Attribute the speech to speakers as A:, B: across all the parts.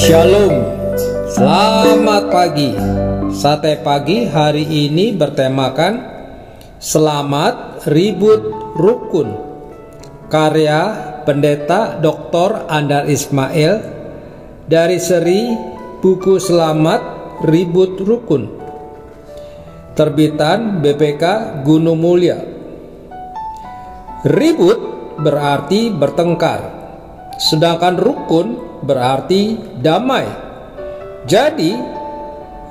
A: Shalom, selamat pagi. Sate pagi hari ini bertemakan Selamat Ribut Rukun, karya Pendeta Dr. Andar Ismail dari seri buku Selamat Ribut Rukun, terbitan BPK Gunung Mulia. Ribut berarti bertengkar, sedangkan rukun berarti damai. Jadi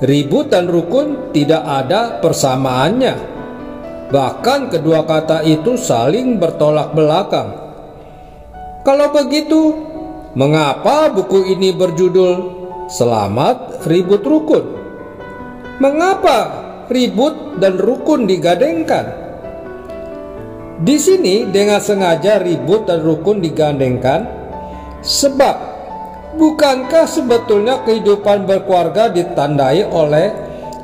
A: ribut dan rukun tidak ada persamaannya. Bahkan kedua kata itu saling bertolak belakang. Kalau begitu, mengapa buku ini berjudul Selamat Ribut Rukun? Mengapa ribut dan rukun digandengkan? Di sini dengan sengaja ribut dan rukun digandengkan sebab bukankah sebetulnya kehidupan berkeluarga ditandai oleh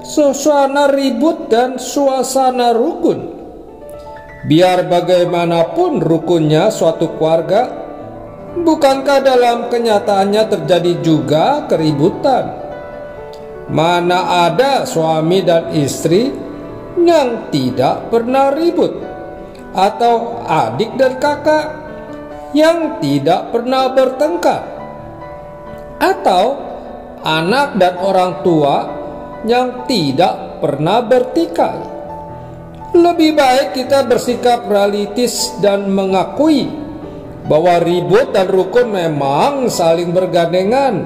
A: suasana ribut dan suasana rukun? Biar bagaimanapun rukunnya suatu keluarga, bukankah dalam kenyataannya terjadi juga keributan? Mana ada suami dan istri yang tidak pernah ribut? Atau adik dan kakak yang tidak pernah bertengkar? Atau anak dan orang tua yang tidak pernah bertikai? Lebih baik kita bersikap realistis dan mengakui bahwa ribut dan rukun memang saling bergandengan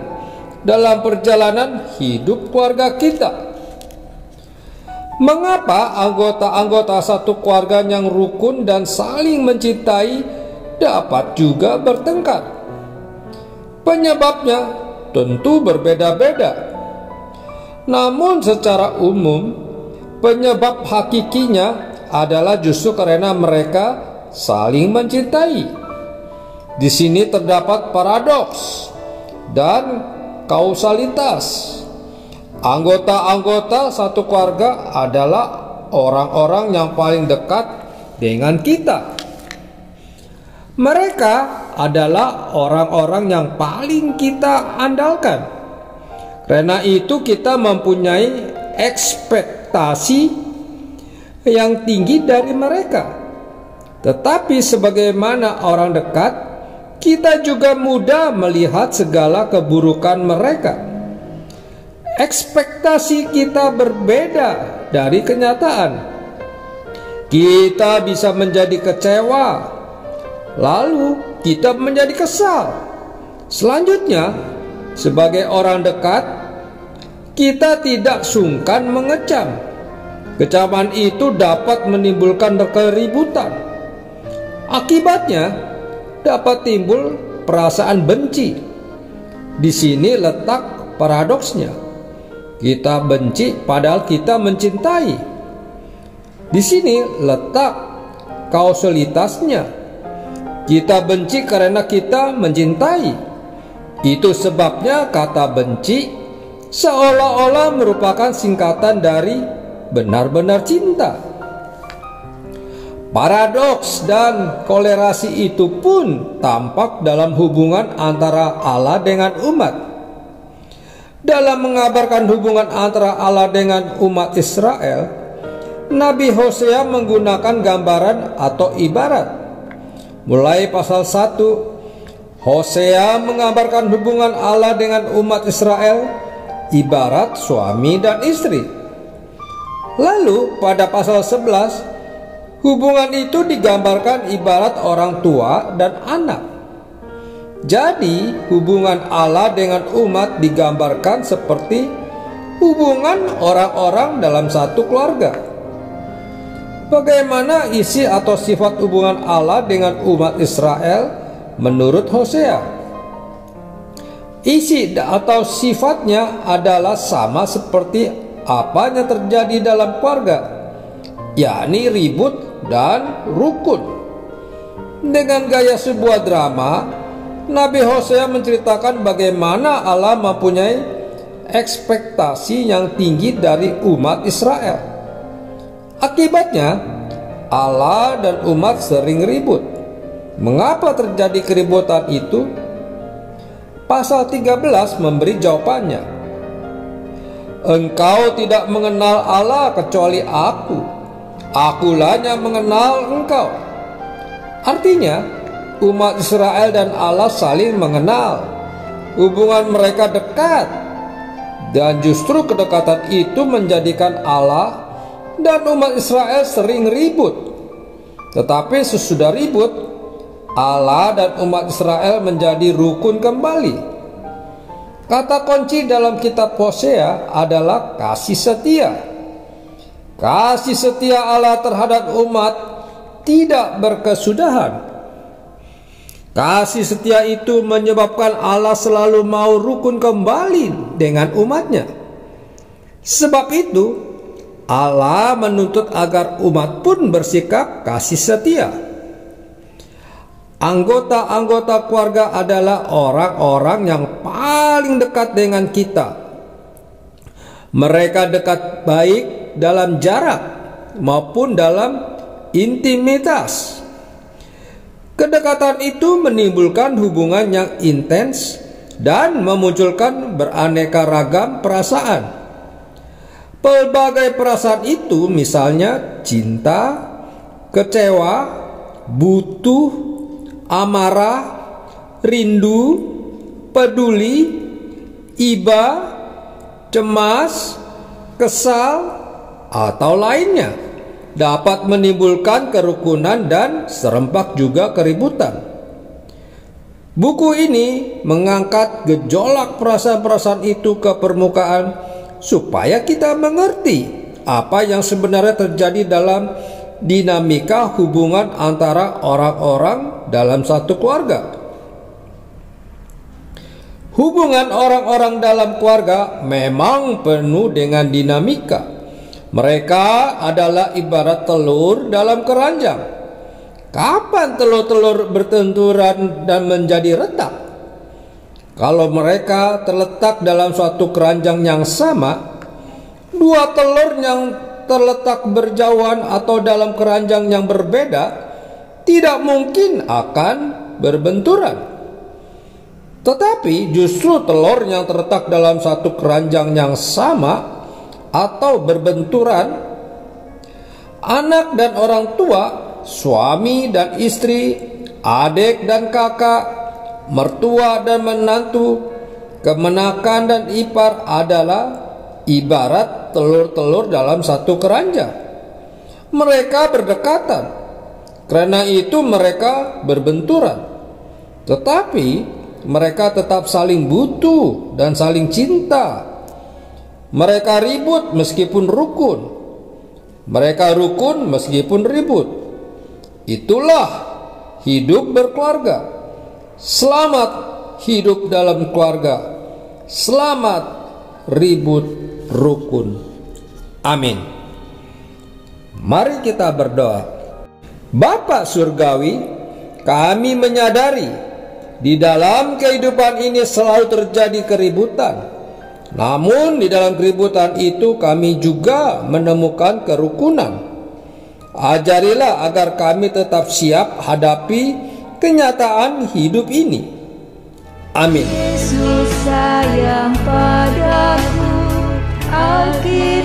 A: dalam perjalanan hidup keluarga kita. Mengapa anggota-anggota satu keluarga yang rukun dan saling mencintai dapat juga bertengkar? Penyebabnya tentu berbeda-beda. Namun secara umum, penyebab hakikinya adalah justru karena mereka saling mencintai. Di sini terdapat paradoks dan kausalitas. Anggota-anggota satu keluarga adalah orang-orang yang paling dekat dengan kita. Mereka adalah orang-orang yang paling kita andalkan. Karena itu kita mempunyai ekspektasi yang tinggi dari mereka. Tetapi sebagaimana orang dekat, kita juga mudah melihat segala keburukan mereka. Ekspektasi kita berbeda dari kenyataan. Kita bisa menjadi kecewa, lalu kita menjadi kesal. Selanjutnya, sebagai orang dekat, kita tidak sungkan mengecam. Kecaman itu dapat menimbulkan keributan. Akibatnya dapat timbul perasaan benci. Di sini letak paradoksnya. Kita benci padahal kita mencintai. Di sini letak kausalitasnya. Kita benci karena kita mencintai. Itu sebabnya kata benci seolah-olah merupakan singkatan dari benar-benar cinta. Paradoks dan kolerasi itu pun tampak dalam hubungan antara Allah dengan umat. Dalam mengabarkan hubungan antara Allah dengan umat Israel, Nabi Hosea menggunakan gambaran atau ibarat. Mulai pasal 1, Hosea mengabarkan hubungan Allah dengan umat Israel ibarat suami dan istri. Lalu pada pasal 11, hubungan itu digambarkan ibarat orang tua dan anak. Jadi hubungan Allah dengan umat digambarkan seperti hubungan orang-orang dalam satu keluarga. Bagaimana isi atau sifat hubungan Allah dengan umat Israel menurut Hosea? Isi atau sifatnya adalah sama seperti apa yang terjadi dalam keluarga, yakni ribut dan rukun. Dengan gaya sebuah drama, Nabi Hosea menceritakan bagaimana Allah mempunyai ekspektasi yang tinggi dari umat Israel. Akibatnya, Allah dan umat sering ribut. Mengapa terjadi keributan itu? pasal 13 memberi jawabannya. Engkau tidak mengenal Allah kecuali aku. Akulah yang mengenal engkau. Artinya, umat Israel dan Allah saling mengenal. Hubungan mereka dekat. Dan justru kedekatan itu menjadikan Allah dan umat Israel sering ribut. Tetapi sesudah ribut, Allah dan umat Israel menjadi rukun kembali. Kata kunci dalam kitab Hosea adalah kasih setia. Kasih setia Allah terhadap umat tidak berkesudahan. Kasih setia itu menyebabkan Allah selalu mau rukun kembali dengan umatnya. Sebab itu, Allah menuntut agar umat pun bersikap kasih setia. Anggota-anggota keluarga adalah orang-orang yang paling dekat dengan kita. Mereka dekat baik dalam jarak maupun dalam intimitas. Kedekatan itu menimbulkan hubungan yang intens dan memunculkan beraneka ragam perasaan. Pelbagai perasaan itu misalnya cinta, kecewa, butuh, amarah, rindu, peduli, iba, cemas, kesal, atau lainnya dapat menimbulkan kerukunan dan serempak juga keributan. Buku ini mengangkat gejolak perasaan-perasaan itu ke permukaan supaya kita mengerti apa yang sebenarnya terjadi dalam dinamika hubungan antara orang-orang dalam satu keluarga. Hubungan orang-orang dalam keluarga memang penuh dengan dinamika. Mereka adalah ibarat telur dalam keranjang. Kapan telur-telur bertenturan dan menjadi retak? Kalau mereka terletak dalam suatu keranjang yang sama, dua telur yang terletak berjauhan atau dalam keranjang yang berbeda tidak mungkin akan berbenturan. Tetapi justru telur yang terletak dalam satu keranjang yang sama atau berbenturan, anak dan orang tua, suami dan istri, adik dan kakak, mertua dan menantu, kemenakan dan ipar adalah ibarat telur-telur dalam satu keranjang. Mereka berdekatan, karena itu mereka berbenturan. Tetapi mereka tetap saling butuh dan saling cinta. Mereka ribut meskipun rukun. Mereka rukun meskipun ribut. Itulah hidup berkeluarga. Selamat hidup dalam keluarga. Selamat ribut rukun. Amin. Mari kita berdoa. Bapa Surgawi, kami menyadari di dalam kehidupan ini selalu terjadi keributan. Namun di dalam keributan itu kami juga menemukan kerukunan. Ajarilah agar kami tetap siap hadapi kenyataan hidup ini. Amin.
B: Yesus sayang padaku, akhir